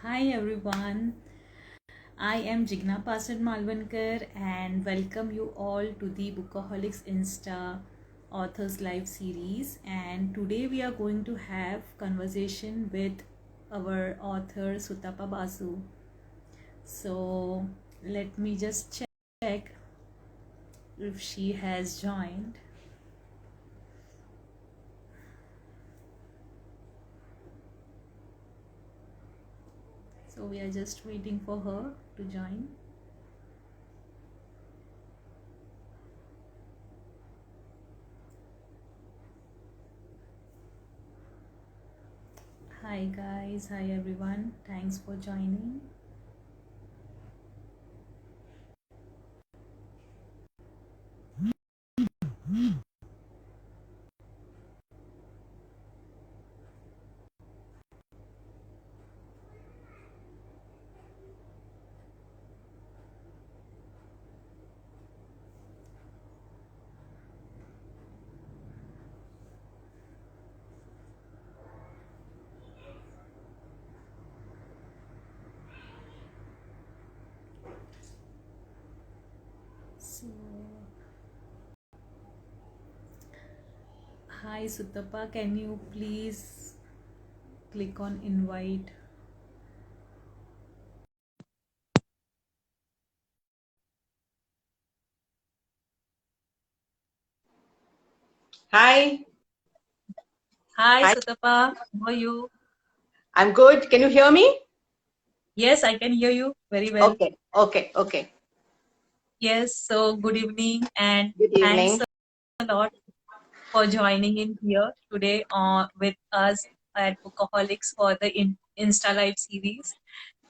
Hi everyone, I am Jigna Pasad Malvankar and welcome you all to the Bookaholics Insta Authors Live series. And today we are going to have conversation with our author Sutapa Basu. So let me just check if she has joined. So we are just waiting for her to join. Hi guys, hi everyone. Thanks for joining. So hi Sutapa, can you please click on invite? Hi. Hi Hi. Sutapa, how are you? I'm good. Can you hear me? Yes, I can hear you very well. Okay. Yes, so good evening and Good thanks evening. a lot for joining in here today with us at Bookaholics for the Insta Live series.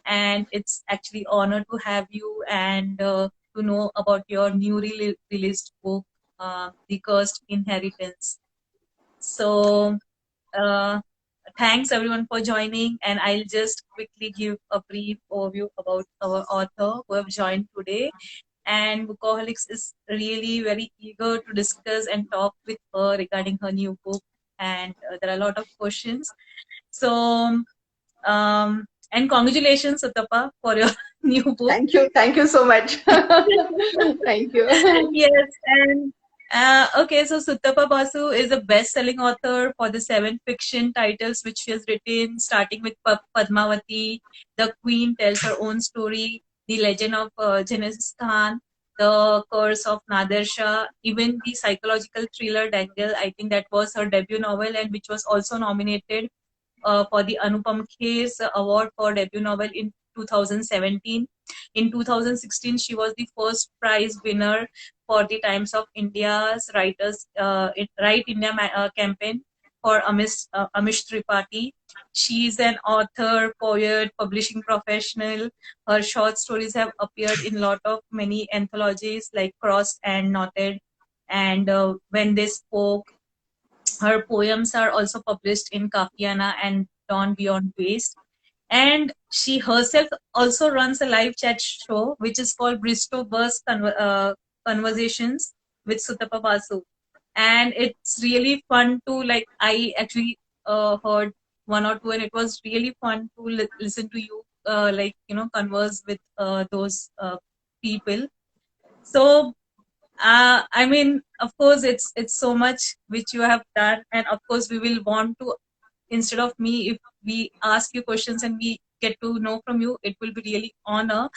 And it's actually honor to have you and to know about your newly released book, The Cursed Inheritance. So uh, thanks everyone for joining, and I'll just quickly give a brief overview about our author who have joined today. And Bookaholics is really very eager to discuss and talk with her regarding her new book. And there are a lot of questions. So, and congratulations, Satapa, for your new book. Thank you. Thank you so much. Thank you. Yes, and okay, so Suttapa Basu is a best-selling author for the 7 fiction titles which she has written, starting with Padmavati, The Queen Tells Her Own Story, The Legend of Genghis Khan, The Curse of Nader Shah, even the psychological thriller Dangle. I think that was her debut novel and which was also nominated for the Anupam Kher's award for debut novel in 2017. In 2016, she was the first prize winner for the Times of India's Write India campaign for Amish Tripathi. She is an author, poet, publishing professional. Her short stories have appeared in lot of many anthologies like Crossed and Knotted and When They Spoke. Her poems are also published in Kafiana and Dawn Beyond Waste. And she herself also runs a live chat show which is called Bristow Burst Conversations with Sutapa Basu. And it's really fun to like. I actually heard one or two, and it was really fun to listen to you, converse with those people. So I mean, of course, it's so much which you have done, and of course, we will want to, instead of me, if we ask you questions and we get to know from you, it will be really honor.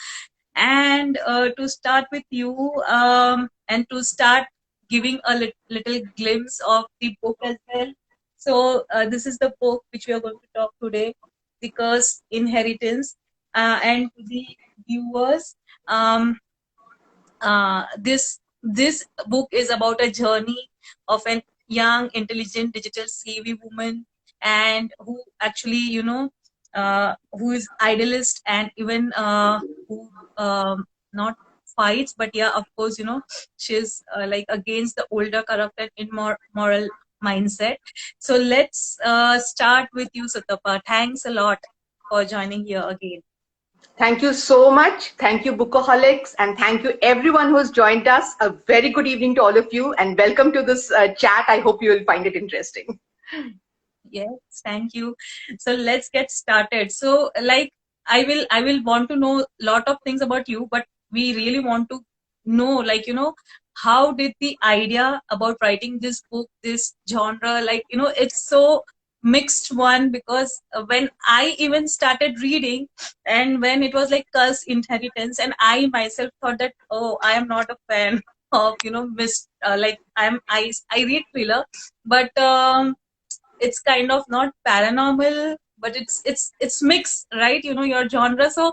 And to start with you, and to start giving a little glimpse of the book as well. So this is the book which we are going to talk today, The Cursed Inheritance, and to the viewers. This book is about a journey of an young, intelligent, digital savvy woman, and who actually, who is idealist and even who not fights, but yeah, of course, she's like against the older, corrupt, and immoral mindset. So let's start with you, Satapa. Thanks a lot for joining here again. Thank you so much. Thank you, Bookaholics, and thank you everyone who's joined us. A very good evening to all of you, and welcome to this chat. I hope you will find it interesting. Yes, thank you. So let's get started. So, like, I will want to know a lot of things about you, but we really want to know, like, how did the idea about writing this book, this genre, like, it's so mixed one, because when I even started reading, and when it was like Cursed Inheritance, and I myself thought that, oh, I am not a fan of, like, I read thriller, but it's kind of not paranormal, but it's mixed, right? Your genre. So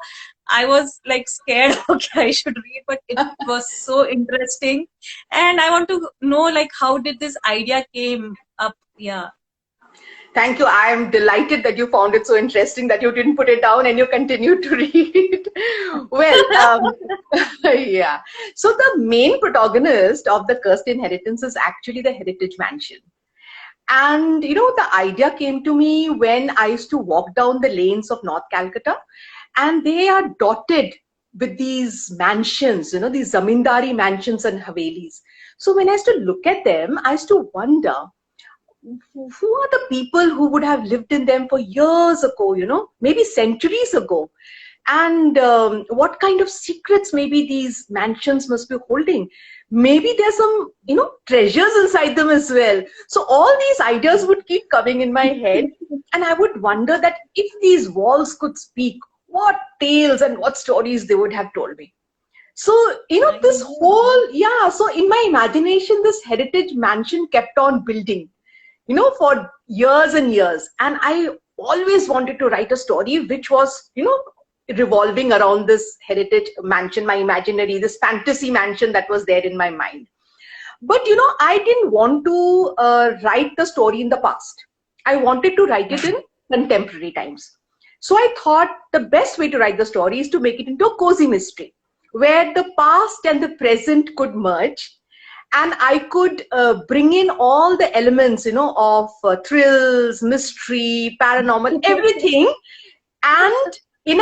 I was like scared. Okay, I should read, but it was so interesting, and I want to know, like, how did this idea came up? Yeah. Thank you. I am delighted that you found it so interesting that you didn't put it down and you continued to read. Well, yeah. So the main protagonist of The Cursed Inheritance is actually the Heritage Mansion. And the idea came to me when I used to walk down the lanes of North Calcutta, and they are dotted with these mansions, these zamindari mansions and havelis. So when I used to look at them, I used to wonder, who are the people who would have lived in them for years ago, maybe centuries ago? And what kind of secrets maybe these mansions must be holding? Maybe there's some, treasures inside them as well. So all these ideas would keep coming in my head. And I would wonder that if these walls could speak, what tales and what stories they would have told me. So, this whole, yeah, so in my imagination, this heritage mansion kept on building, for years and years. And I always wanted to write a story which was, revolving around this heritage mansion, my imaginary, this fantasy mansion that was there in my mind. But, I didn't want to write the story in the past. I wanted to write it in contemporary times. So I thought the best way to write the story is to make it into a cozy mystery, where the past and the present could merge, and I could bring in all the elements, of thrills, mystery, paranormal, everything, and in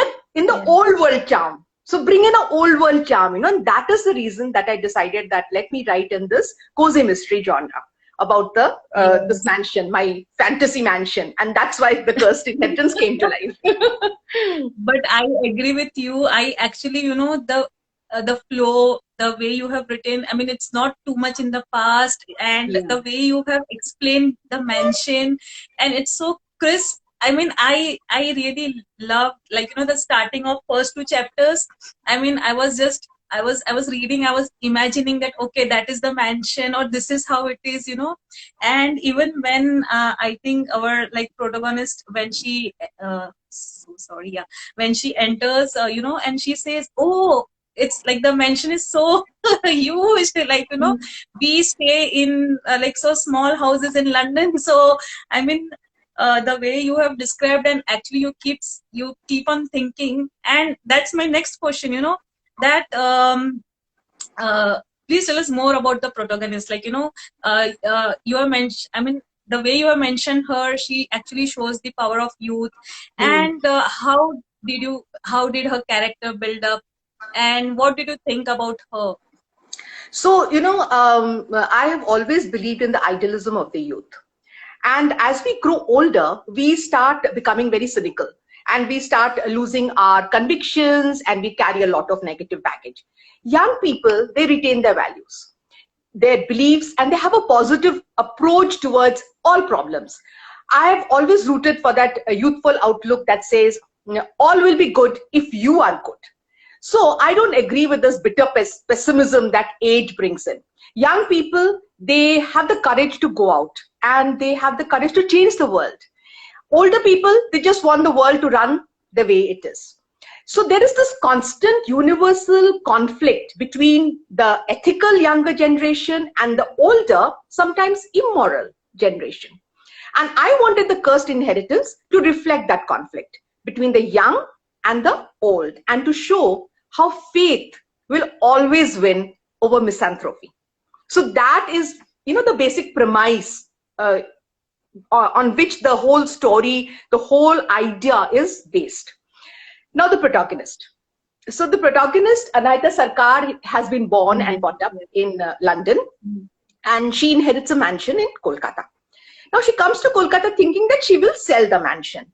the old world charm. So bring in an old world charm, and that is the reason that I decided that let me write in this cozy mystery genre about this mansion, my fantasy mansion, and that's why The Cursed Inheritance came to life. But I agree with you. I actually, the flow, the way you have written, I mean, it's not too much in the past, and the way you have explained the mansion, and it's so crisp. I mean, I really love, like, the starting of first two chapters. I mean, I was reading, I was imagining that, okay, that is the mansion, or this is how it is, and even when I think our, like, protagonist, when she so sorry, yeah, when she enters, and she says, oh, it's like the mansion is so huge, like, we stay in like so small houses in London. So I mean, the way you have described, and actually you keep on thinking, and that's my next question, that please tell us more about the protagonist, like, you have mentioned, I mean, the way you have mentioned her, she actually shows the power of youth. And how did her character build up, and what did you think about her? So, I have always believed in the idealism of the youth. And as we grow older, we start becoming very cynical, and we start losing our convictions, and we carry a lot of negative baggage. Young people, they retain their values, their beliefs, and they have a positive approach towards all problems. I have always rooted for that youthful outlook that says, all will be good if you are good. So I don't agree with this bitter pessimism that age brings in. Young people, they have the courage to go out, and they have the courage to change the world. Older people, they just want the world to run the way it is. So there is this constant universal conflict between the ethical younger generation and the older, sometimes immoral generation. And I wanted The Cursed Inheritance to reflect that conflict between the young and the old, and to show how faith will always win over misanthropy. So that is, the basic premise on which the whole story, the whole idea is based. Now the protagonist. So the protagonist, Anahita Sarkar, has been born and brought up in London, and she inherits a mansion in Kolkata. Now she comes to Kolkata thinking that she will sell the mansion.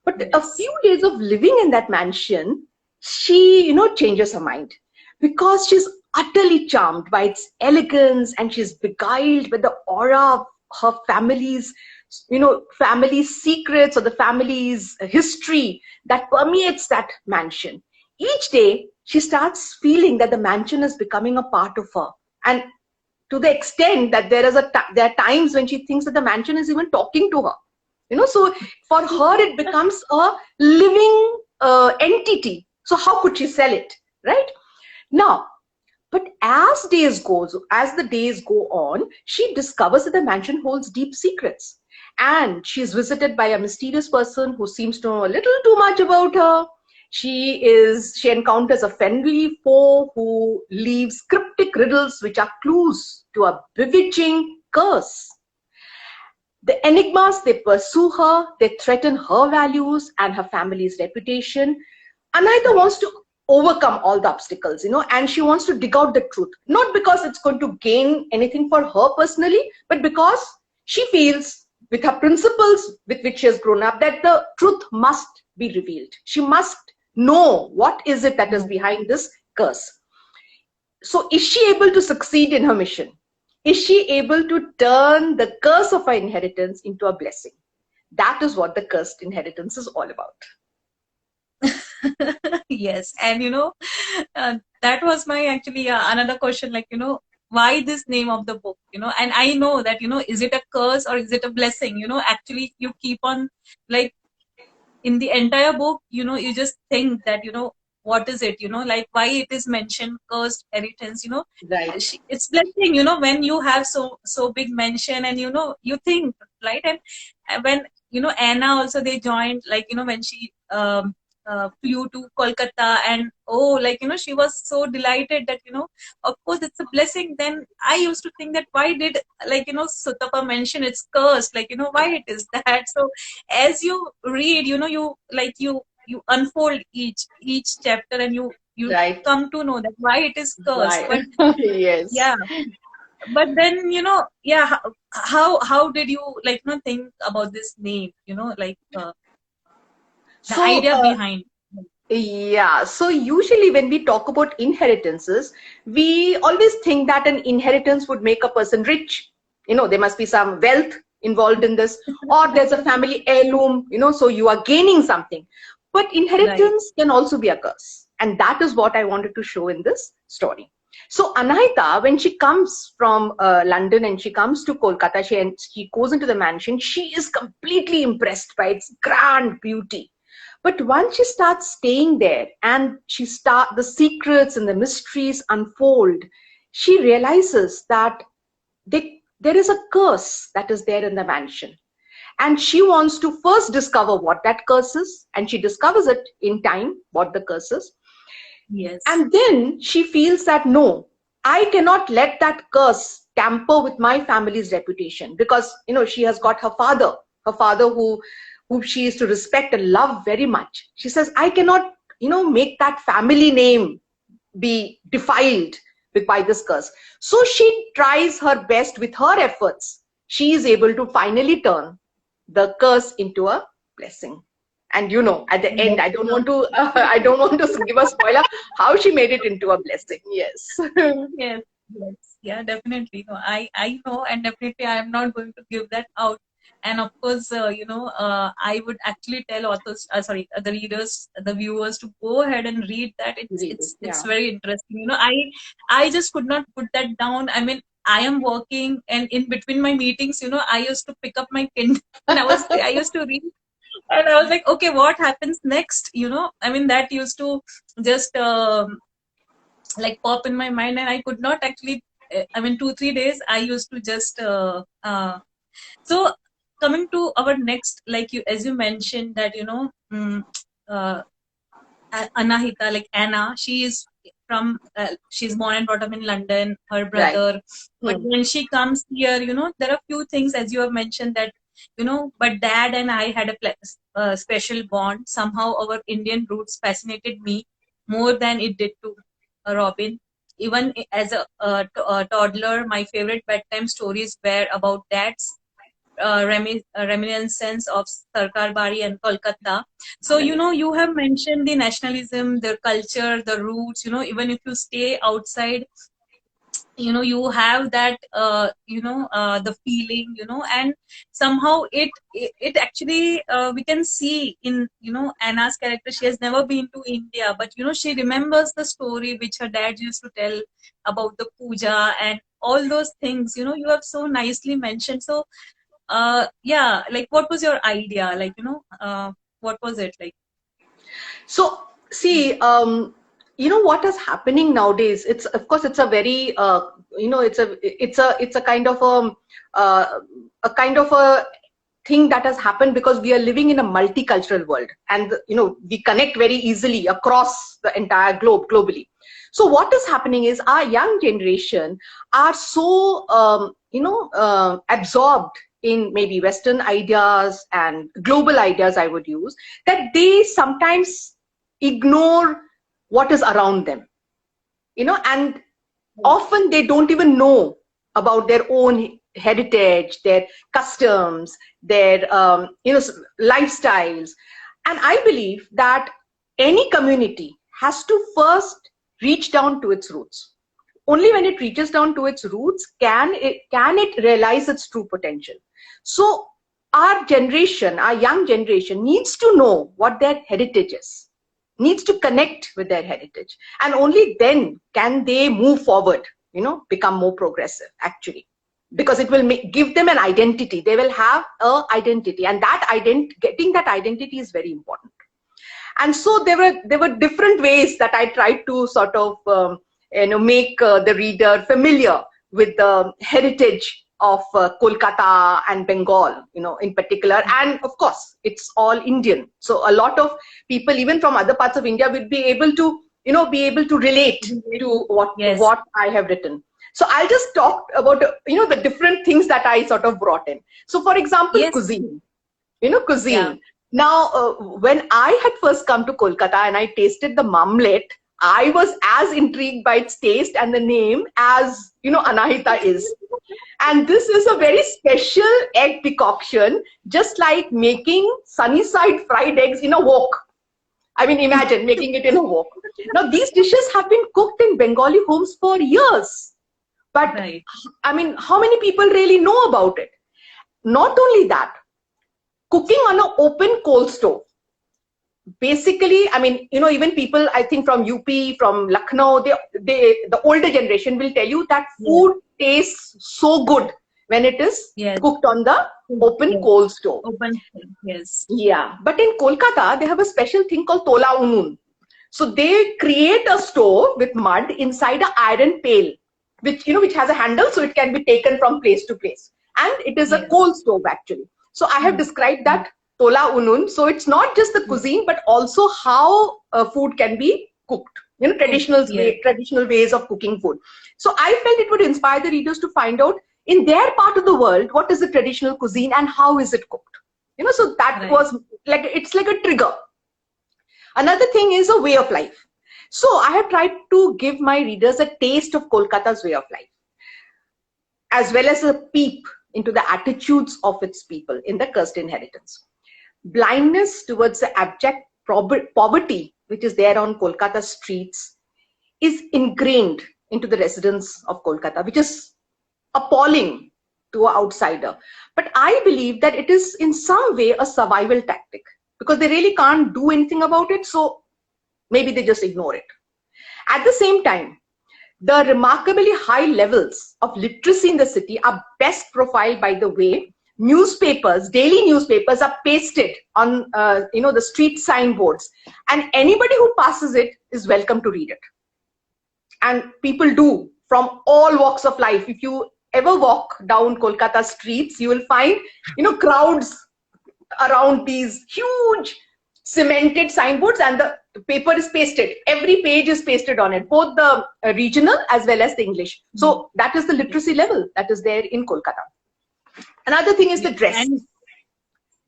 But a Yes. few days of living in that mansion, she, changes her mind because she's utterly charmed by its elegance and she's beguiled by the aura of her family's, family secrets or the family's history that permeates that mansion. Each day, she starts feeling that the mansion is becoming a part of her. And to the extent that there are times when she thinks that the mansion is even talking to her. So for her it becomes a living entity. So how could she sell it, right? Now, but as the days go on, she discovers that the mansion holds deep secrets, and she is visited by a mysterious person who seems to know a little too much about her. She encounters a friendly foe who leaves cryptic riddles which are clues to a bewitching curse. The enigmas, they pursue her, they threaten her values and her family's reputation. Anahita Right. wants to overcome all the obstacles, and she wants to dig out the truth. Not because it's going to gain anything for her personally, but because she feels, with her principles with which she has grown up, that the truth must be revealed. She must know what is it that is Right. behind this curse. So is she able to succeed in her mission? Is she able to turn the curse of her inheritance into a blessing? That is what the cursed inheritance is all about. Yes, and that was my actually another question, like, why this name of the book, and I know that, is it a curse or is it a blessing? Actually, you keep on, like, in the entire book, you just think that, what is it, like, why it is mentioned cursed inheritance, Right. it's blessing, when you have so big mention, and you think, right? And when Anna also, they joined, like, when she flew to Kolkata, and oh, like, she was so delighted that, of course it's a blessing. Then I used to think that why did, like, Sutapa mention it's cursed, like, why it is that. So as you read, you unfold each chapter, and you Right. come to know that why it is cursed. Right. But Yes. yeah, but then, yeah, how did you, like, think about this name, like, the So, idea behind. yeah, so usually when we talk about inheritances, we always think that an inheritance would make a person rich. There must be some wealth involved in this, or there's a family heirloom, so you are gaining something. But Right. inheritance can also be a curse. And that is what I wanted to show in this story. So Anahita, when she comes from London and she comes to Kolkata, she goes into the mansion, she is completely impressed by its grand beauty. But once she starts staying there and the secrets and the mysteries unfold, she realizes that there is a curse that is there in the mansion. And she wants to first discover what that curse is, and she discovers it in time, what the curse is. Yes. And then she feels that no, I cannot let that curse tamper with my family's reputation, because she has got her father who she is to respect and love very much. She says, I cannot make that family name be defiled by this curse. So she tries her best. With her efforts, she is able to finally turn the curse into a blessing. And at the end, I don't want to I don't want to give a spoiler how she made it into a blessing. Yes. Yes, yes, yeah, definitely. No, I know, and definitely I am not going to give that out. And of course, I would actually tell authors, sorry, the readers, the viewers, to go ahead and read that. It's Read it. it's it's Yeah. very interesting. I just could not put that down. I mean, I am working, and in between my meetings, I used to pick up my Kindle and I used to read, and I was like, okay, what happens next? I mean, that used to just like pop in my mind, and I could not actually, I mean, 2 3 days I used to just so coming to our next, like, you, as you mentioned that, uh, Anahita, like Anna, she is from, she's born and brought up in London, her Right. brother. But Hmm. when she comes here, there are few things, as you have mentioned, that, but dad and I had a special bond. Somehow our Indian roots fascinated me more than it did to Robin. Even as a toddler, my favorite bedtime stories were about dads, reminiscence of Sarkar Bari and Kolkata. So, you have mentioned the nationalism, the culture, the roots, even if you stay outside, you have that the feeling, and somehow it actually we can see in Anna's character. She has never been to India, but she remembers the story which her dad used to tell about the puja and all those things. You have so nicely mentioned. So yeah, like, what was your idea, like, what was it like? So see, what is happening nowadays? It's, of course, it's a very, it's a kind of a kind of a thing that has happened because we are living in a multicultural world, and we connect very easily across the entire globe, globally. So what is happening is our young generation are so absorbed in maybe Western ideas and global ideas, I would use, that they sometimes ignore what is around them, and often they don't even know about their own heritage, their customs, their lifestyles. And I believe that any community has to first reach down to its roots. Only when it reaches down to its roots can it realize its true potential. So our generation, our young generation, needs to know what their heritage is, needs to connect with their heritage, and only then can they move forward, become more progressive, actually, because it will give them an identity. They will have a identity, and that getting that identity is very important. And so there were different ways that I tried to sort of make the reader familiar with the heritage of Kolkata and Bengal, in particular. And of course, it's all Indian. So a lot of people, even from other parts of India, will be able to, relate to what I have written. So I'll just talk about, the different things that I sort of brought in. So for example, cuisine, cuisine. Yeah. Now, when I had first come to Kolkata and I tasted the mamlet, I was as intrigued by its taste and the name as, Anahita is. And this is a very special egg decoction, just like making sunny side fried eggs in a wok. I mean, imagine making it in a wok. Now, these dishes have been cooked in Bengali homes for years. But, right. I mean, how many people really know about it? Not only that, cooking on an open coal stove. Basically, I mean, even people, I think from UP, from Lucknow, the older generation will tell you that food tastes so good when it is cooked on the open coal stove. Yes. Yeah. But in Kolkata, they have a special thing called Tola Unun. So they create a stove with mud inside an iron pail, which has a handle, so it can be taken from place to place. And it is a coal stove, actually. So I have described that Tola Unun. So it's not just the cuisine, but also how food can be cooked. Traditional ways of cooking food. So I felt it would inspire the readers to find out in their part of the world, what is the traditional cuisine and how is it cooked? So that was like, it's like a trigger. Another thing is a way of life. So I have tried to give my readers a taste of Kolkata's way of life, as well as a peep into the attitudes of its people in the cursed inheritance. Blindness towards the abject poverty which is there on Kolkata streets is ingrained into the residents of Kolkata, which is appalling to an outsider. But I believe that it is in some way a survival tactic, because they really can't do anything about it, so maybe they just ignore it. At the same time, the remarkably high levels of literacy in the city are best profiled by the way daily newspapers are pasted on the street signboards, and anybody who passes it is welcome to read it. And people do, from all walks of life. If you ever walk down Kolkata streets, you will find crowds around these huge cemented signboards, and the paper is pasted. Every page is pasted on it, both the regional as well as the English. So that is the literacy level that is there in Kolkata. Another thing is the dress.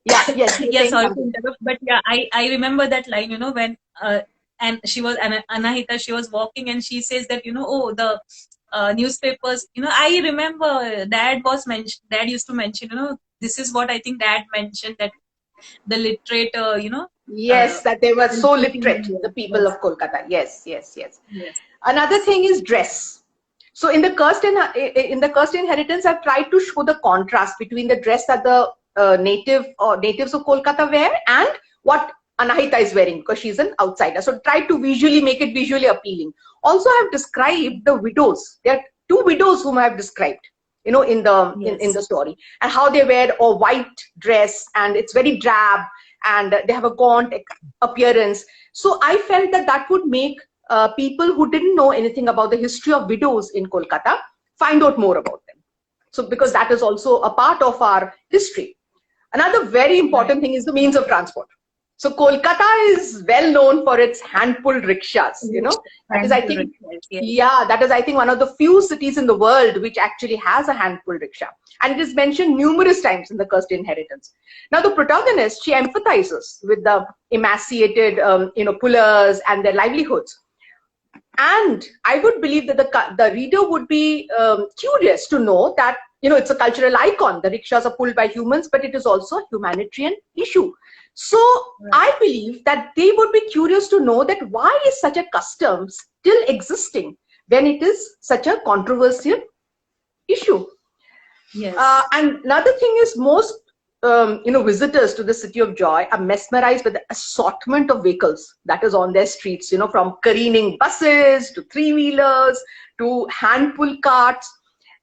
Yes, sorry to interrupt, but I remember that line, when and she was Anahita, she was walking and she says that, oh, the newspapers, I remember Dad used to mention, this is what I think Dad mentioned, that the literate, Yes, that they were so literate in literate, India. the people Yes, of Kolkata. Yes, yes, yes. yes, Another thing is dress. So in the cursed inheritance, I've tried to show the contrast between the dress that the natives of Kolkata wear and what Anahita is wearing, because she's an outsider. So try to visually make it visually appealing. Also, I've described the widows. There are two widows whom I have described, in the in yes, the story, and how they wear a white dress and it's very drab and they have a gaunt appearance. So I felt that that would make people who didn't know anything about the history of widows in Kolkata find out more about them. So because that is also a part of our history. Another very right. important thing is the means of transport. So Kolkata is well known for its hand-pulled rickshaws, That is, I Thank you, think, Rick. Yes, yeah, that is, I think, one of the few cities in the world which actually has a hand-pulled rickshaw. And it is mentioned numerous times in the Cursed Inheritance. Now, the protagonist, she empathizes with the emaciated, pullers and their livelihoods. And I would believe that the reader would be curious to know that, it's a cultural icon. The rickshaws are pulled by humans, but it is also a humanitarian issue. So right. I believe that they would be curious to know that why is such a custom still existing when it is such a controversial issue. Yes, And another thing is most visitors to the City of Joy are mesmerized with the assortment of vehicles that is on their streets, from careening buses to three-wheelers to hand-pull carts.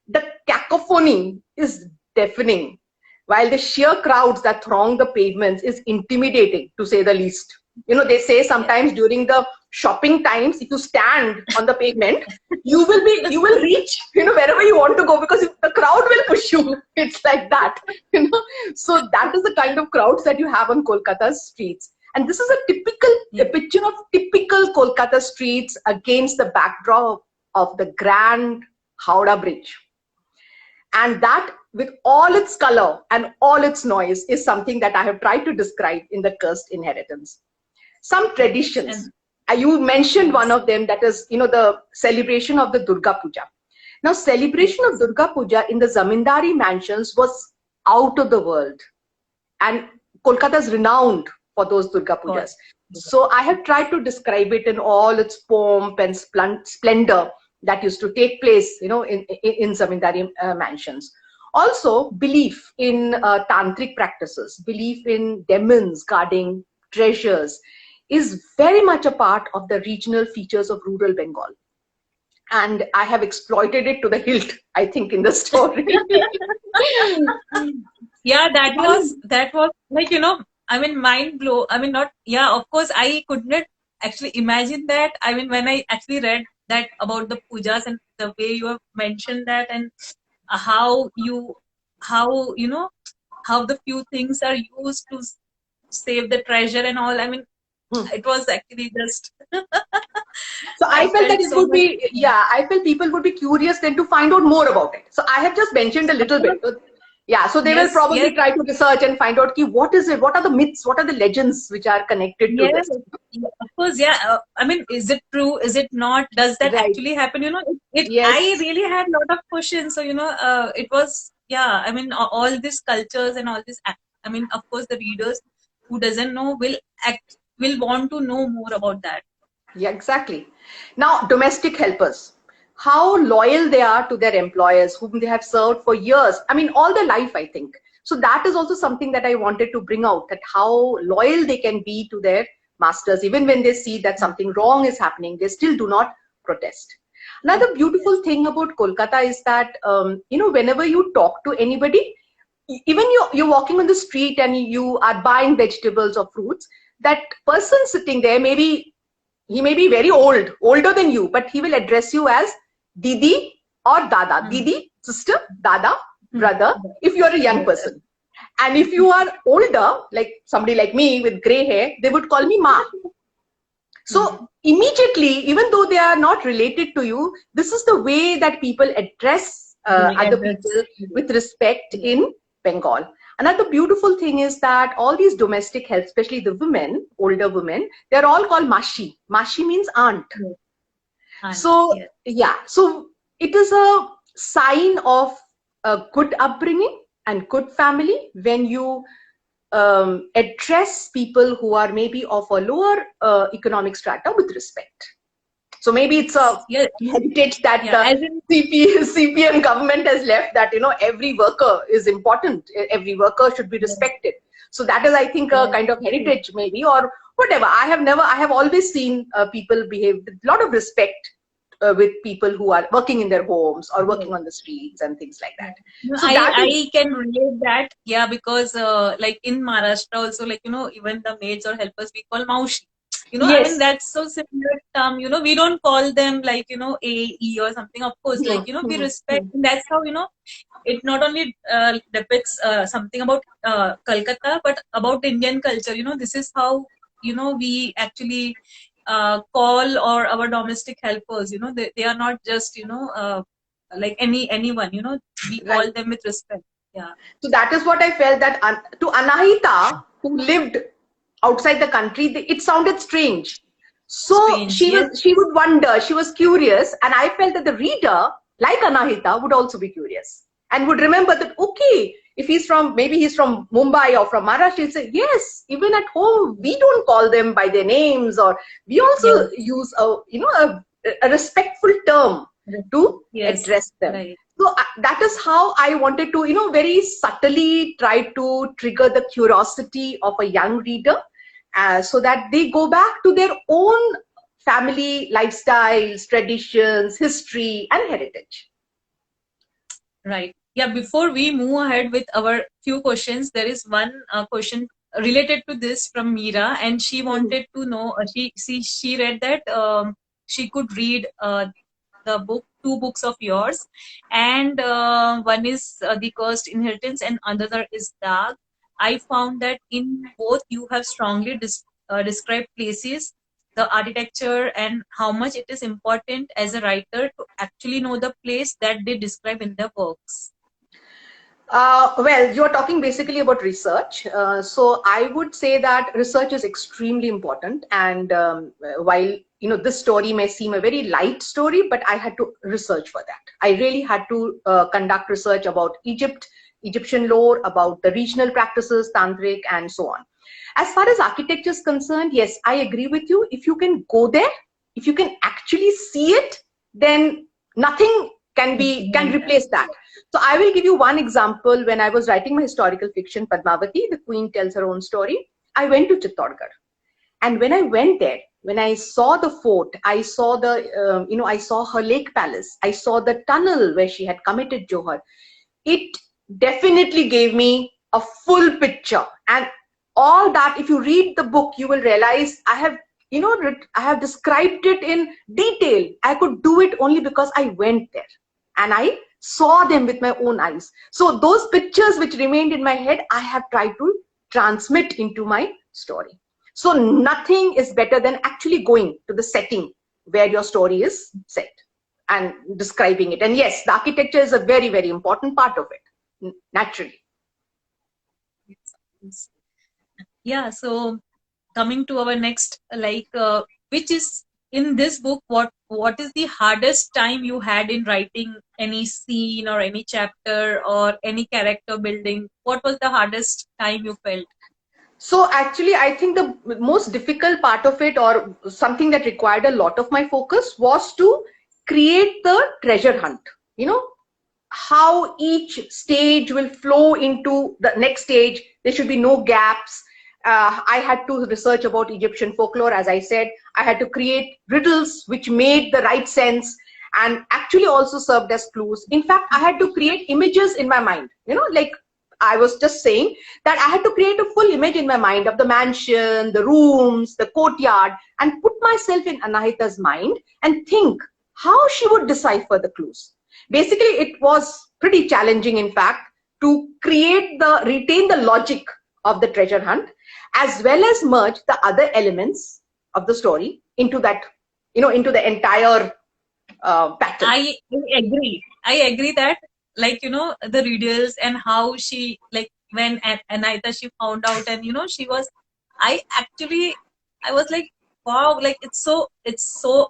The cacophony is deafening, while the sheer crowds that throng the pavements is intimidating, to say the least. They say yes, sometimes during the shopping times, if you stand on the pavement, you will reach, wherever you want to go, because the crowd will push you. It's like that, So that is the kind of crowds that you have on Kolkata's streets. And this is a yes, picture of typical Kolkata streets against the backdrop of the grand Howrah Bridge. And that, with all its color and all its noise, is something that I have tried to describe in the Cursed Inheritance. Some yes, traditions. and You mentioned one yes, of them, that is, the celebration of the Durga Puja. Now, celebration of yes, Durga Puja in the Zamindari mansions was out of the world. And Kolkata is renowned for those Durga for Pujas. So I have tried to describe it in all its pomp and splendor that used to take place, in Zamindari mansions. Also, belief in tantric practices, belief in demons guarding treasures is very much a part of the regional features of rural Bengal. And I have exploited it to the hilt, I think, in the story. yeah, One, that was like, I mean, mind blow. I mean, not, yeah, of course, I could not actually imagine that. I mean, when I actually read that about the pujas and the way you have mentioned that, and how how the few things are used to save the treasure and all. I mean, hmm. it was actually just, So I I felt that felt it so would much. be, yeah, I felt people would be curious then to find out more about it. So I have just mentioned a Of little course, bit. So, yeah, so they will yes, probably yes, try to research and find out, what is it? What are the myths? What are the legends which are connected to yes, this? yeah, of course, yeah. I mean, is it true? Is it not? Does that Right. actually happen? I Yes. really had a lot of questions. So, it was, yeah, I mean, all these cultures and all this, I mean, of course, the readers who doesn't know will want to know more about that. Yeah, exactly. Now, domestic helpers, how loyal they are to their employers, whom they have served for years. I mean, all their life, I think. So that is also something that I wanted to bring out, that how loyal they can be to their masters. Even when they see that something wrong is happening, they still do not protest. Another beautiful thing about Kolkata is that, whenever you talk to anybody, even you're walking on the street and you are buying vegetables or fruits, that person sitting there, maybe he may be very old, older than you, but he will address you as Didi or Dada. Hmm. Didi, sister, Dada, Hmm. brother, if you are a young Yes, person. And if you are older, like somebody like me with gray hair, they would call me Ma. hmm. So immediately, even though they are not related to you, this is the way that people address They other people address. with respect Yes. in Bengal. Another beautiful thing is that all these domestic help, especially the women, older women, they're all called Mashi. Mashi means aunt. Yes. And So, yes. yeah, so it is a sign of a good upbringing. and good family when you address people who are maybe of a lower economic strata with respect. So maybe it's a Yeah, heritage that yeah, as the in, CPM government has left, that, every worker is important. Every worker should be yes, respected. So that is, I think, a yes, kind of heritage maybe, or whatever. I have always seen people behave with a lot of respect with people who are working in their homes or yes. working on the streets and things like Yeah. that. No, So that is, I can relate that. Yeah, because like in Maharashtra also, like, even the maids or helpers we call Maushi. I mean, yes. that's so similar term. We don't call them like, A, E or something. Of course, like, Hmm, we hmm, respect. hmm. And that's how, it not only depicts something about Kolkata, but about Indian culture. This is how, we actually call or our domestic helpers. They are not just, like anyone. We Right. call them with respect. Yeah. So that is what I felt, that to Anahita, who lived outside the country, it sounded strange. So Strange. Yes. she would wonder, she was curious, and I felt that the reader, like Anahita, would also be curious and would remember that, okay, if maybe he's from Mumbai or from Maharashtra, he'll say, yes, even at home, we don't call them by their names, or we Yes. also use a respectful term to Yes. address them. Right. So that is how I wanted to, very subtly try to trigger the curiosity of a young reader, so that they go back to their own family lifestyles, traditions, history, and heritage. Right. Yeah, before we move ahead with our few questions, there is one question related to this from Meera, and she Mhm. wanted to know. She read that she could read the book, two books of yours, and one is The Cursed Inheritance, and another is Dag. I found that in both you have strongly described places, the architecture, and how much it is important as a writer to actually know the place that they describe in their works. Well, you're talking basically about research. So I would say that research is extremely important. And while, this story may seem a very light story, but I had to research for that. I really had to conduct research about Egypt, Egyptian lore, about the regional practices, tantric, and so on. As far as architecture is concerned, yes, I agree with you. If you can go there, if you can actually see it, then nothing can replace that. So I will give you one example. When I was writing my historical fiction, Padmavati, the queen tells her own story, I went to Chittorgarh. And when I went there, when I saw the fort, I saw I saw her lake palace, I saw the tunnel where she had committed Johar. It definitely gave me a full picture. And all that, if you read the book, you will realize I have, I have described it in detail. I could do it only because I went there and I saw them with my own eyes. So those pictures which remained in my head, I have tried to transmit into my story. So nothing is better than actually going to the setting where your story is set and describing it. And yes, the architecture is a very, very important part of it, naturally. Yeah, so coming to our next, like, which is in this book, what is the hardest time you had in writing any scene or any chapter or any character building? What was the hardest time you felt? So actually, I think the most difficult part of it, or something that required a lot of my focus, was to create the treasure hunt. You know, how each stage will flow into the next stage. There should be no gaps. I had to research about Egyptian folklore, as I said. I had to create riddles which made the right sense and actually also served as clues. In fact, I had to create images in my mind, like I was just saying, that I had to create a full image in my mind of the mansion, the rooms, the courtyard, and put myself in Anahita's mind and think how she would decipher the clues. Basically, it was pretty challenging, in fact, to retain the logic of the treasure hunt, as well as merge the other elements of the story into that, into the entire pattern. I agree. I agree that, like, the readers and how she, like, when Anita she found out, and she was, I actually, I was like, wow, like it's so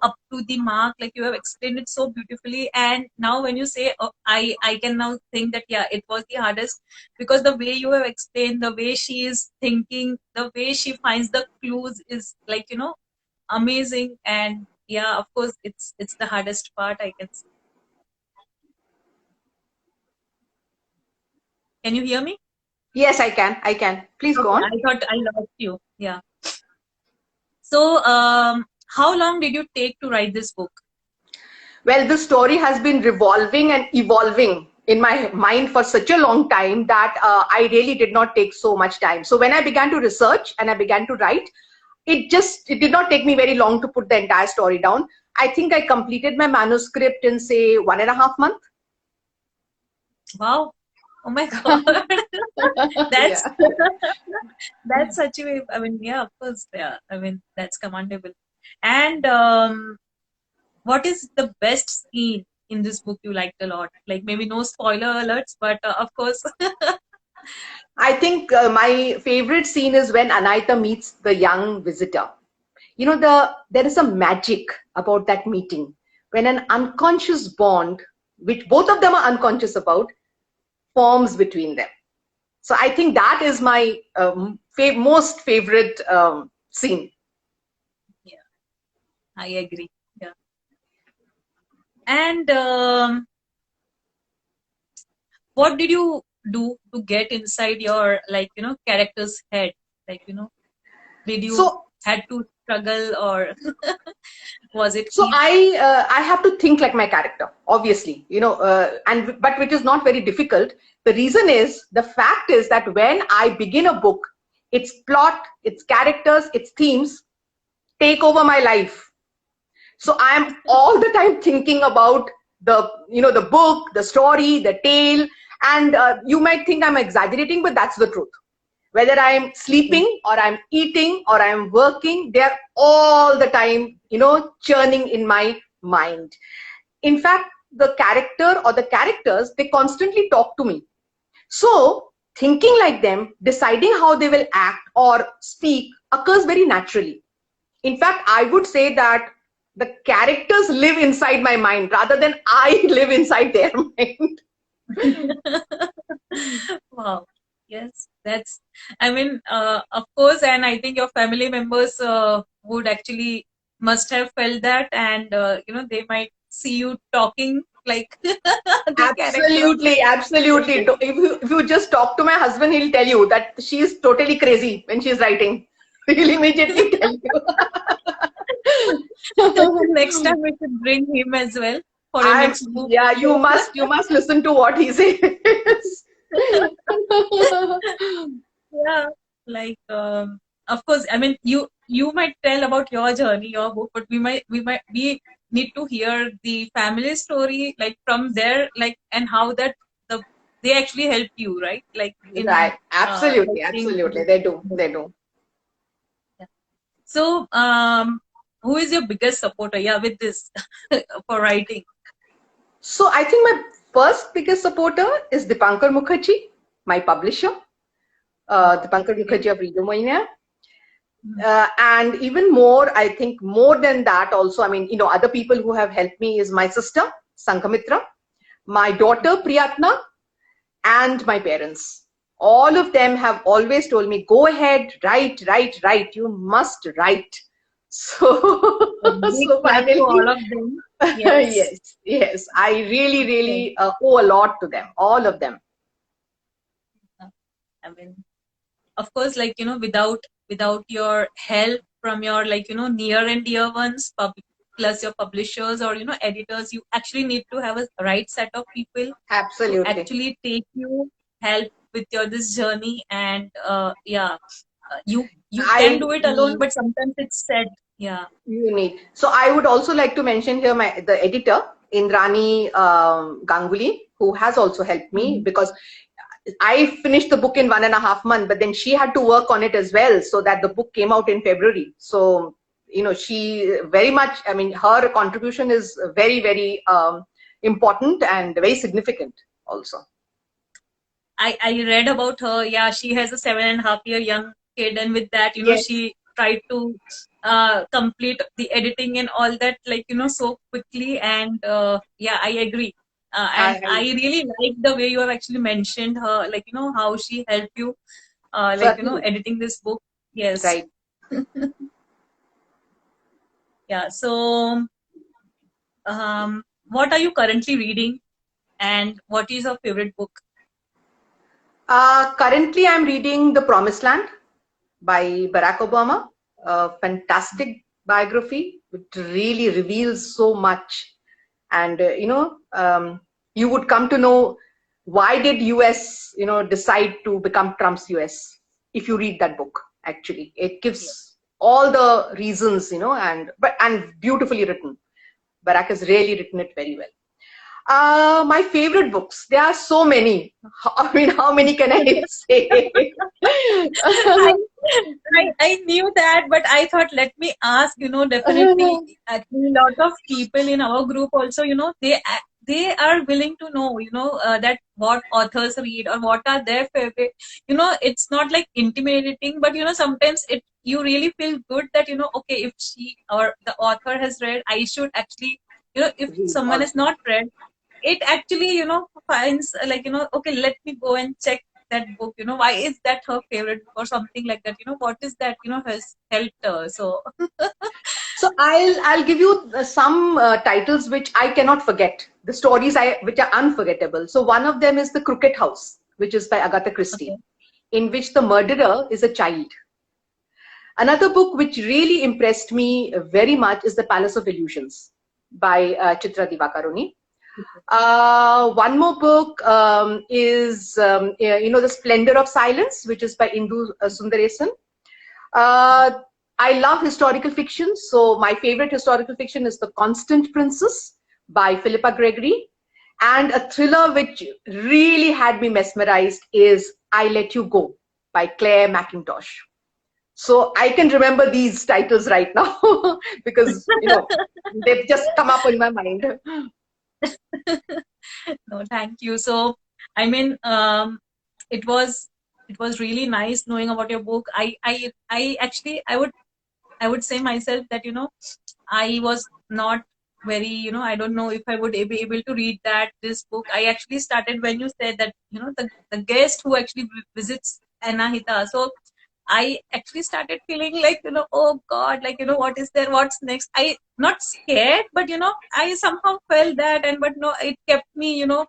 up to the mark. Like you have explained it so beautifully. And now when you say, oh, I can now think that yeah, it was the hardest, because the way you have explained, the way she is thinking, the way she finds the clues is like, amazing. And yeah, of course, it's the hardest part, I can say. Can you hear me? Yes, I can. I can. Please go Okay, on. I thought I lost you. Yeah. So, how long did you take to write this book? Well, the story has been revolving and evolving in my mind for such a long time that I really did not take so much time. So when I began to research and I began to write, it did not take me very long to put the entire story down. I think I completed my manuscript in say 1.5 months. Wow. Oh my God. Yeah. That's that's such a, I mean, yeah, of course, yeah. I mean, that's commendable. And what is the best scene in this book you liked a lot? Like maybe no spoiler alerts, but of course. I think my favorite scene is when Anaita meets the young visitor. You know, there is a magic about that meeting when an unconscious bond, which both of them are unconscious about, forms between them. So I think that is my most favorite scene. Yeah, I agree. Yeah. And what did you do to get inside your, like, character's head? Like, did you So had to struggle, or was it so easy? I have to think like my character, obviously, and but which is not very difficult. The reason is, the fact is that when I begin a book, its plot, its characters, its themes take over my life. So I am all the time thinking about the book, the story, the tale. And you might think I'm exaggerating, but that's the truth. Whether I'm sleeping or I'm eating or I'm working, they're all the time, churning in my mind. In fact, the character or the characters, they constantly talk to me. So thinking like them, deciding how they will act or speak occurs very naturally. In fact, I would say that the characters live inside my mind rather than I live inside their mind. Wow. Yes, that's, I mean, of course, and I think your family members would actually must have felt that, and they might see you talking like the character. Absolutely, absolutely. If you just talk to my husband, he'll tell you that she's totally crazy when she's writing. He'll immediately tell you. Next time we should bring him as well for your I'm, next book. yeah, you must listen to what he says. Yeah, like of course, I mean, you might tell about your journey, your book, but we need to hear the family story, like from there, like, and how that they actually help you, right? Like in Right. Absolutely, writing absolutely. this They do. book. They do. Yeah. So, who is your biggest supporter? Yeah, with this for writing. So I think my first biggest supporter is Dipankar Mukherjee, my publisher, Dipankar Okay. Mukherjee of Reader Moina. And even more, I think more than that also, I mean, other people who have helped me is my sister, Sankamitra, my daughter, Priyatna, and my parents. All of them have always told me, go ahead, write, write, write. You must write. So, A big so clap to all finally, of them. Yes. yes, yes. I really, Okay. really owe a lot to them, all of them. I mean, of course, like, without your help from your, like, near and dear ones, plus your publishers or, editors, you actually need to have a right set of people to Absolutely. actually take you, help with your this journey. And yeah, you can I do it alone, but sometimes it's said, yeah. Unique. So I would also like to mention here the editor, Indrani Ganguly, who has also helped me, Mhm. because I finished the book in 1.5 months, but then she had to work on it as well, so that the book came out in February. So, she very much, I mean, her contribution is very, very important and very significant also. I read about her. Yeah, she has a 7.5 year young kid, and with that, Yes. she tried to complete the editing and all that, like, so quickly. And yeah, I agree. And I I really like the way you have actually mentioned her, like, how she helped you, like, certainly editing this book. Yes. right. Yeah. So, what are you currently reading, and what is your favorite book? Currently, I'm reading The Promised Land by Barack Obama, a fantastic biography. It really reveals so much, and you would come to know why did US decide to become Trump's US if you read that book. Actually, it Yeah. gives all the reasons, and beautifully written. Barack has really written it very well. My favorite books. There are so many. I mean, how many can I say? I, I knew that, but I thought, let me ask, definitely, actually, a lot of people in our group also, they are willing to know, that what authors read or what are their favorite. It's not like intimidating, but, sometimes you really feel good that, okay, if she or the author has read, I should actually, if Read someone has also. not read, it actually, finds, like, okay, let me go and check that book. Why is that her favorite book or something like that? What is that, has helped her. So, So I'll give you some titles which I cannot forget. The stories which are unforgettable. So one of them is The Crooked House, which is by Agatha okay. Christie, in which the murderer is a child. Another book which really impressed me very much is The Palace of Illusions by Chitra Divakaruni. One more book is, The Splendor of Silence, which is by Indu Sundaresan. Uh, I love historical fiction. So my favorite historical fiction is The Constant Princess by Philippa Gregory. And a thriller which really had me mesmerized is I Let You Go by Claire McIntosh. So I can remember these titles right now because, they've just come up in my mind. No, thank you. So, I mean, it was it was really nice knowing about your book. I actually, I would say myself that, I was not very, I don't know if I would be able to read this book. I actually started when you said that, the guest who actually visits Anahita. So I actually started feeling like, oh God, like, what is there? What's next? I not scared, but, I somehow felt that, and but no, it kept me, no,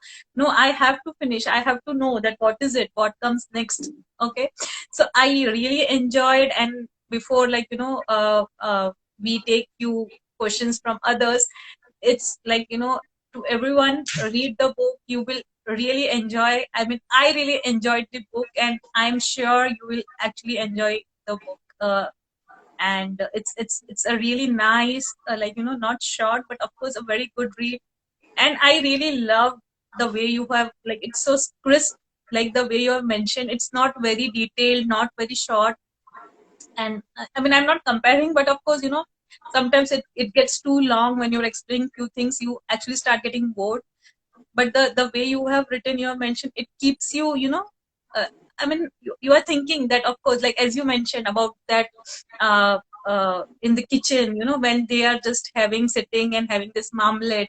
I have to finish. I have to know that what is it, what comes next. Okay. So I really enjoyed, and before, like, we take few questions from others, it's like, to everyone, read the book. You will really enjoy. I mean, I really enjoyed the book, and I'm sure you will actually enjoy the book. And it's a really nice, like, not short, but of course a very good read. And I really love the way you have, like, it's so crisp, like the way you have mentioned. It's not very detailed, not very short. And I mean, I'm not comparing, but of course, sometimes it gets too long when you're explaining few things. You actually start getting bored. But the way you have written, you have mentioned, it keeps you, uh, I mean, you are thinking that, of course, like, as you mentioned about that, in the kitchen, when they are just sitting and having this marmalade,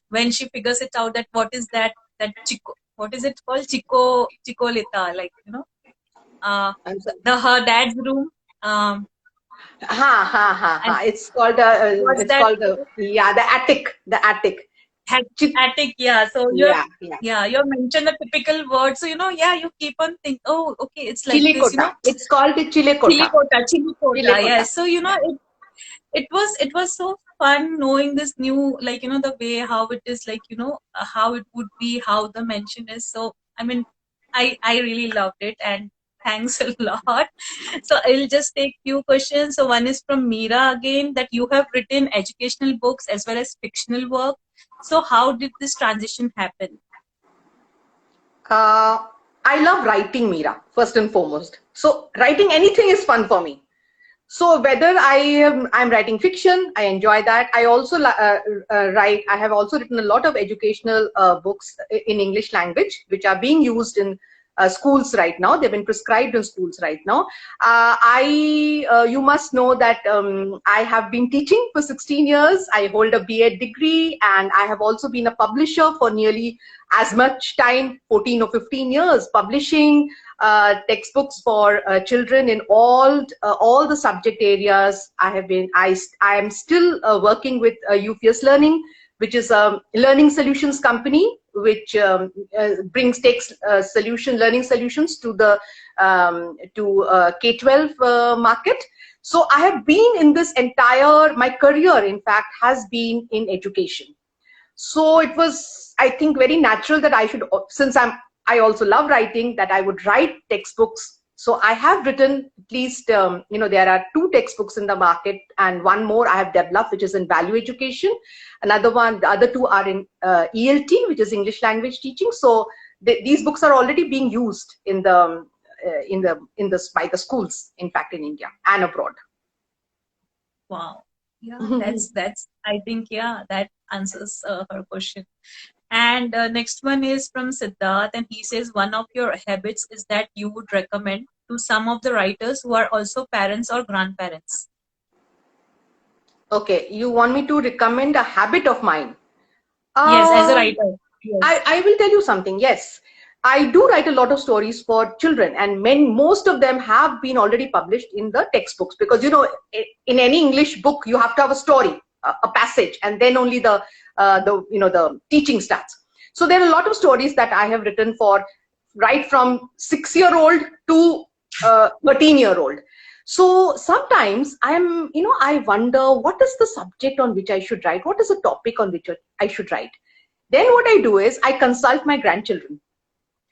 when she figures it out, that what is that chico, what is it called, chicolita, like, I'm sorry. her dad's room. Ha ha ha ha. And what's It's that? called the attic. The attic. Attic, yeah. So Yeah, yeah. you mentioned the typical word. So, yeah, you keep on think, oh, okay, it's like this, Chilikota. It's called the Chilikota. Chilikota, Chilikota. yes. So, it was so fun knowing this new, like, the way how it is, like, how it would be, how the mention is. So, I mean, I really loved it, and thanks a lot. So I'll just take few questions. So one is from Meera again, that you have written educational books as well as fictional work. So how did this transition happen? Uh, I love writing, Meera, first and foremost. So writing anything is fun for me. So whether I'm writing fiction, I enjoy that. I also write. I have also written a lot of educational books in English language, which are being used in schools right now. They've been prescribed in schools right now. You must know that I have been teaching for 16 years. I hold a B.Ed degree, and I have also been a publisher for nearly as much time, 14 or 15 years, publishing textbooks for children in all the subject areas. I am still working with UFS Learning, which is a learning solutions company, which takes learning solutions to the K-12 market. So I have been in this my career, in fact, has been in education. So it was, I think, very natural that I should, since I also love writing, that I would write textbooks. So I have written at least, there are 2 textbooks in the market, and one more I have developed, which is in value education. Another one, the other 2 are in ELT, which is English language teaching. So these books are already being used by the schools, in fact, in India and abroad. Wow. Yeah, that's, I think, yeah, that answers her question. And next one is from Siddharth, and he says, one of your habits is that you would recommend to some of the writers who are also parents or grandparents. Okay, you want me to recommend a habit of mine? Yes, as a writer. Yes. I will tell you something. Yes, I do write a lot of stories for children, and most of them have been already published in the textbooks, because in any English book you have to have a story, a passage, and then only the teaching starts. So there are a lot of stories that I have written for right from 6-year-old to 13-year-old. So sometimes I wonder, what is the subject on which I should write? What is the topic on which I should write? Then what I do is I consult my grandchildren.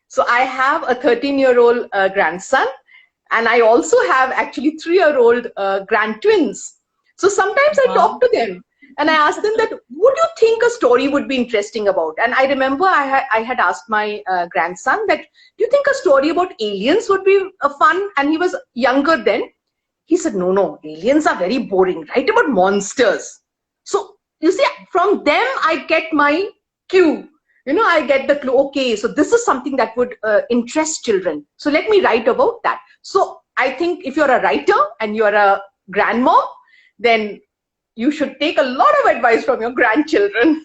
So I have a 13-year-old grandson, and I also have actually 3-year-old grand twins. So sometimes I talk to them and I ask them that, what do you think a story would be interesting about? And I remember I had asked my grandson that, do you think a story about aliens would be fun? And he was younger then. He said, no, aliens are very boring. Write about monsters. So you see, from them I get my cue. I get the clue. Okay, so this is something that would interest children. So let me write about that. So I think if you're a writer and you're a grandma, then you should take a lot of advice from your grandchildren.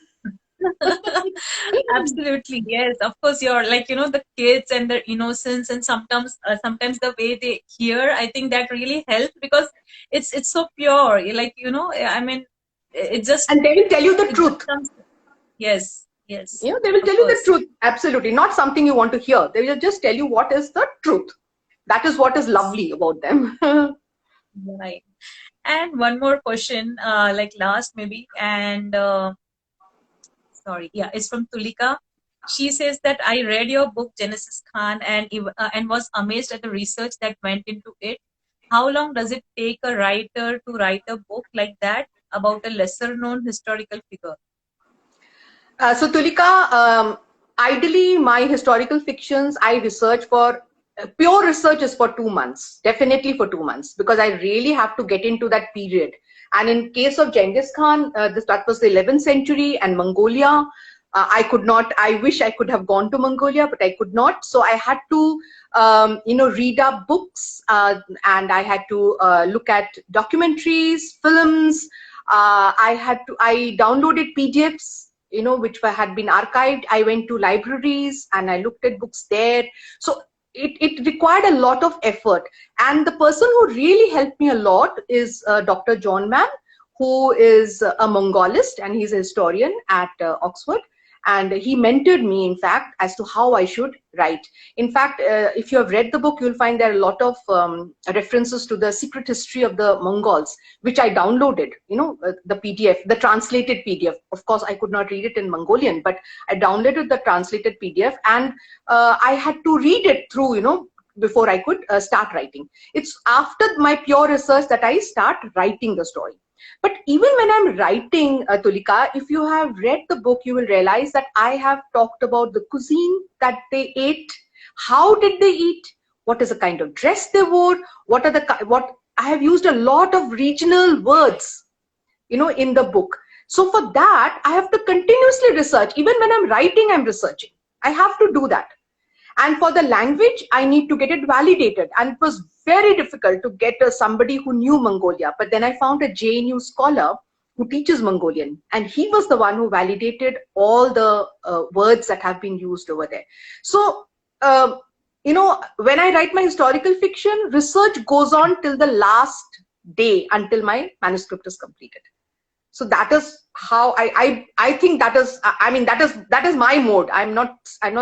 Absolutely, yes. Of course, you're like, the kids and their innocence, and sometimes the way they hear, I think that really helps, because it's so pure. Like, I mean, it just, and they will tell you the truth. Yes. They will tell you the truth. Absolutely. Not something you want to hear. They will just tell you what is the truth. That is what is lovely about them. Right. And one more question, like last maybe, and it's from Tulika. She says that I read your book Genesis Khan and was amazed at the research that went into it. How long does it take a writer to write a book like that about a lesser known historical figure? So Tulika, ideally my historical fictions, I research for, pure research is for 2 months, definitely for 2 months, because I really have to get into that period. And in case of Genghis Khan, that was the 11th century, and Mongolia, I wish I could have gone to Mongolia, but I could not. So I had to, read up books, and I had to look at documentaries, films. I downloaded PDFs, which had been archived. I went to libraries and I looked at books there. So it required a lot of effort. And the person who really helped me a lot is Dr. John Mann, who is a Mongolist, and he's a historian at Oxford. And he mentored me, in fact, as to how I should write. In fact, if you have read the book, you'll find there are a lot of references to the secret history of the Mongols, which I downloaded, the PDF, the translated PDF. Of course, I could not read it in Mongolian, but I downloaded the translated PDF, and I had to read it through, before I could start writing. It's after my pure research that I start writing the story. But even when I'm writing, Tulika, if you have read the book, you will realize that I have talked about the cuisine that they ate, how did they eat, what is the kind of dress they wore, what I have used a lot of regional words, in the book. So for that, I have to continuously research. Even when I'm writing, I'm researching. I have to do that. And for the language, I need to get it validated. And it was very difficult to get somebody who knew Mongolia. But then I found a JNU scholar who teaches Mongolian, and he was the one who validated all the words that have been used over there. So, you know, when I write my historical fiction, research goes on till the last day until my manuscript is completed. So that is how I think that is, I mean, that is my mode. I'm not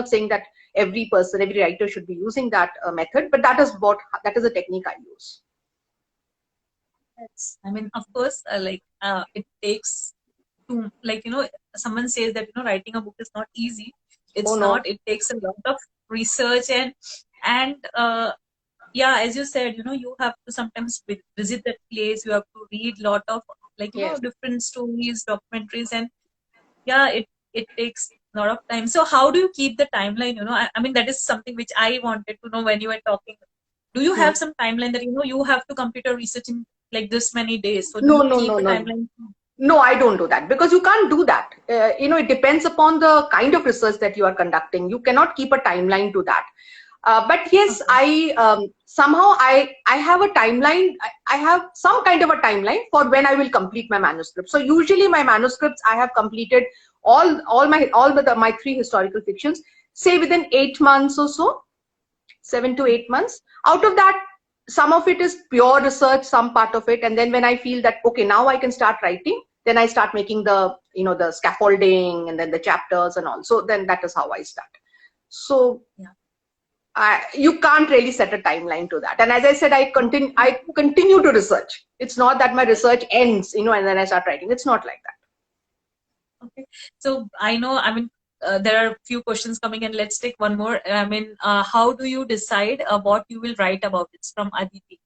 saying that every person, every writer should be using that method, but that is a technique I use. Yes. I mean, of course, it takes to, like, you know, someone says that, you know, writing a book is not easy. It's not. It takes a lot of research and yeah, as you said, you know, you have to sometimes visit that place. You have to read a lot of, like, you know, different stories, documentaries, and yeah, it takes a lot of time. So how do you keep the timeline? You know, I mean, that is something which I wanted to know when you were talking. Do you have some timeline that, you know, you have to complete your research in like this many days? So No, timeline? No, I don't do that, because you can't do that. You know, it depends upon the kind of research that you are conducting. You cannot keep a timeline to that. But yes, somehow I have a timeline. I have some kind of a timeline for when I will complete my manuscript. So usually my manuscripts, I have completed all my 3 historical fictions, say within 8 months or so, 7 to 8 months. Out of that, some of it is pure research, some part of it, and then when I feel that okay, now I can start writing, then I start making the, you know, the scaffolding and then the chapters and all. So then that is how I start. So yeah. You can't really set a timeline to that. And as I said, I continue to research. It's not that my research ends, you know, and then I start writing. It's not like that. Okay. So I know, I mean, there are a few questions coming, and let's take one more. I mean, how do you decide what you will write about? It's from Aditi.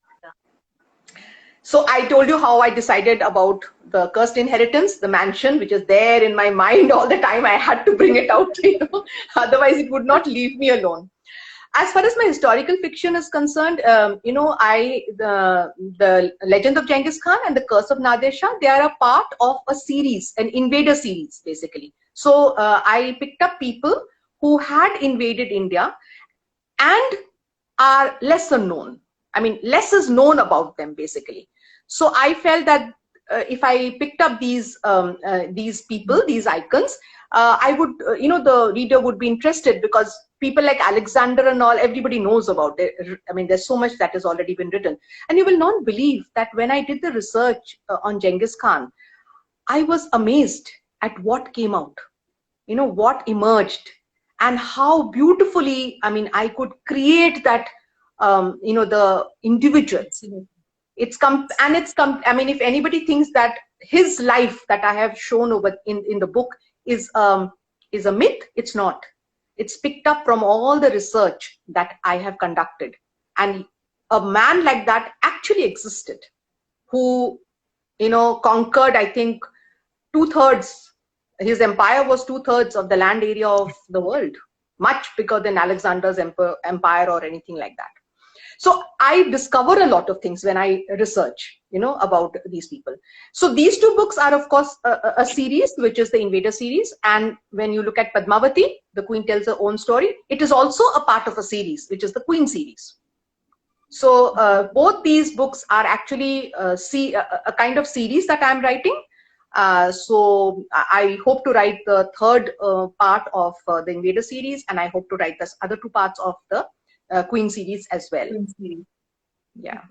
So I told you how I decided about the cursed inheritance, the mansion, which is there in my mind all the time. I had to bring it out, you know, otherwise it would not leave me alone. As far as my historical fiction is concerned, you know, the Legend of Genghis Khan and the Curse of Nadir Shah, they are a part of a series, an invader series, basically. So I picked up people who had invaded India and are lesser known. I mean, less is known about them, basically. So I felt that if I picked up these people, these icons, I would, you know, the reader would be interested, because people like Alexander and all, everybody knows about it. I mean, there's so much that has already been written. And you will not believe that when I did the research on Genghis Khan, I was amazed at what came out, you know, what emerged, and how beautifully, I mean, I could create that, you know, the individual. I mean, if anybody thinks that his life that I have shown over in the book is a myth, it's not. It's picked up from all the research that I have conducted. And a man like that actually existed, who, you know, conquered, I think, 2/3. His empire was 2/3 of the land area of the world, much bigger than Alexander's empire or anything like that. So I discover a lot of things when I research, you know, about these people. So these 2 books are, of course, a series, which is the Invader series. And when you look at Padmavati, the Queen Tells Her Own Story, it is also a part of a series, which is the Queen series. So both these books are actually a kind of series that I'm writing. So I hope to write the 3rd part of the Invader series, and I hope to write the other 2 parts of the Queen series as well. Yeah.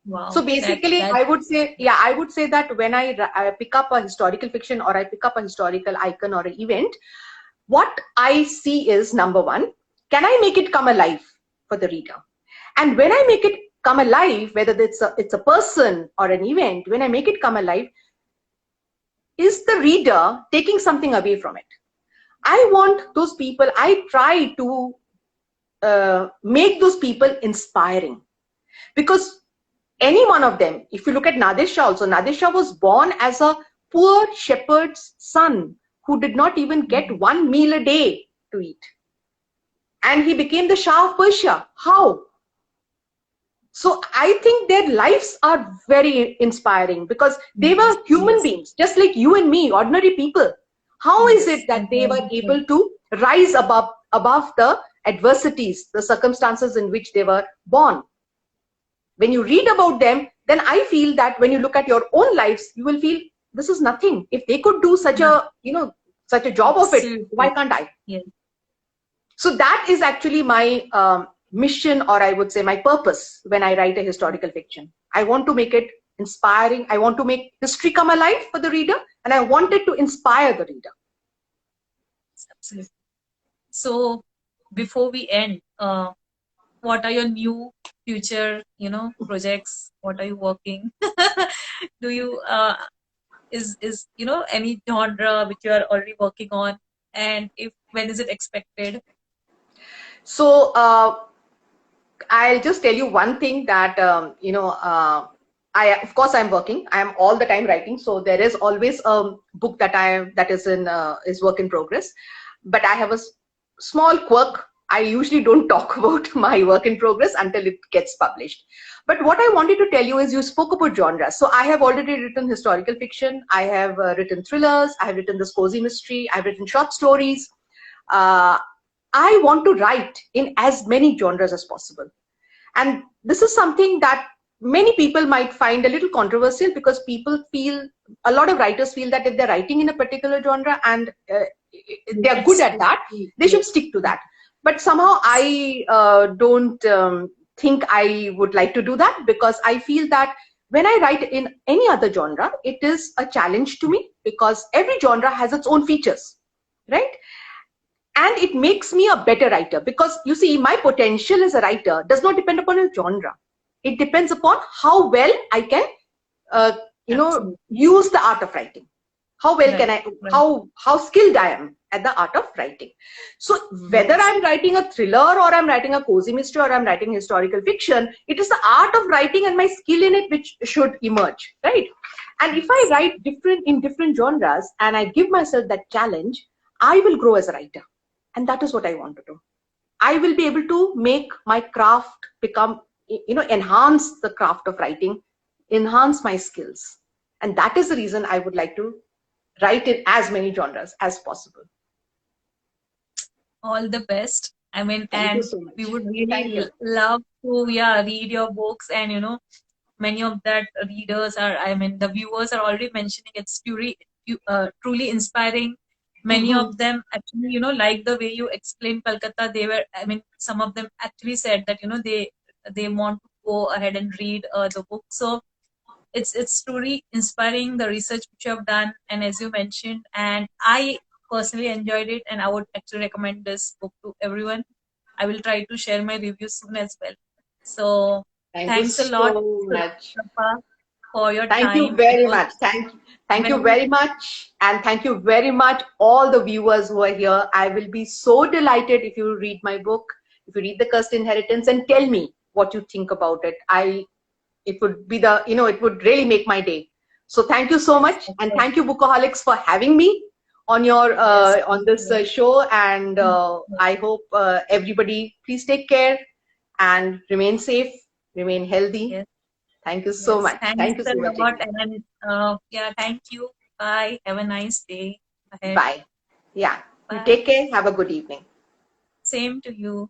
Wow. So basically, I would say that when I pick up a historical fiction, or I pick up a historical icon or an event, what I see is, number one, can I make it come alive for the reader? And when I make it come alive, whether it's a person or an event, when I make it come alive, is the reader taking something away from it? I want those people, I try to make those people inspiring, because any one of them, if you look at Nadir Shah also, Nadir Shah was born as a poor shepherd's son who did not even get 1 meal a day to eat, and he became the Shah of Persia. How? So I think their lives are very inspiring, because they were human beings, just like you and me, ordinary people. How is it that they were able to rise above the adversities, the circumstances in which they were born. When you read about them, then I feel that when you look at your own lives, you will feel this is nothing. If they could do such a, such a job of it, why can't I? Yes. So that is actually my mission, or I would say my purpose when I write a historical fiction. I want to make it inspiring. I want to make history come alive for the reader, and I want it to inspire the reader. Absolutely. So before we end, what are your new future, projects? What are you working? Do you is any genre which you are already working on, and if when is it expected? So I'll just tell you one thing that of course I'm working. I'm all the time writing, so there is always a book that is work in progress. But I have a small quirk. I usually don't talk about my work in progress until it gets published. But what I wanted to tell you is, you spoke about genres. So I have already written historical fiction. I have written thrillers. I have written this cozy mystery. I've written short stories. I want to write in as many genres as possible. And this is something that many people might find a little controversial, because a lot of writers feel that if they're writing in a particular genre and they're good at that, they should stick to that. But somehow I don't think I would like to do that, because I feel that when I write in any other genre, it is a challenge to me, because every genre has its own features, right? And it makes me a better writer, because you see, my potential as a writer does not depend upon a genre. It depends upon how well I can, use the art of writing. How well can I, how skilled I am at the art of writing. So whether I'm writing a thriller, or I'm writing a cozy mystery, or I'm writing historical fiction, it is the art of writing and my skill in it which should emerge, right? And if I write in different genres and I give myself that challenge, I will grow as a writer. And that is what I want to do. I will be able to make my craft become, enhance the craft of writing, enhance my skills. And that is the reason I would like to write in as many genres as possible. All the best. I mean, Thank you so much. We would really love to, read your books, and many of that readers are, the viewers are already mentioning it's truly inspiring. Many of them actually, like the way you explained Kolkata. Some of them actually said that, they want to go ahead and read the book. So it's truly inspiring, the research which you have done, and as you mentioned, and I personally enjoyed it, and I would actually recommend this book to everyone. I will try to share my reviews soon as well. So thanks a lot for your time. Thank you very much. Thank you very much. And thank you very much, all the viewers who are here. I will be so delighted if you read my book, if you read The Cursed Inheritance, and tell me what you think about it. It would be it would really make my day. So thank you so much. And thank you, Bookaholics, for having me on your on this show. And I hope everybody, please take care and remain safe, remain healthy. Yes. Thank you so much. Thank you so much. And thank you. Bye. Have a nice day ahead. Bye. Yeah. Bye. You take care. Have a good evening. Same to you.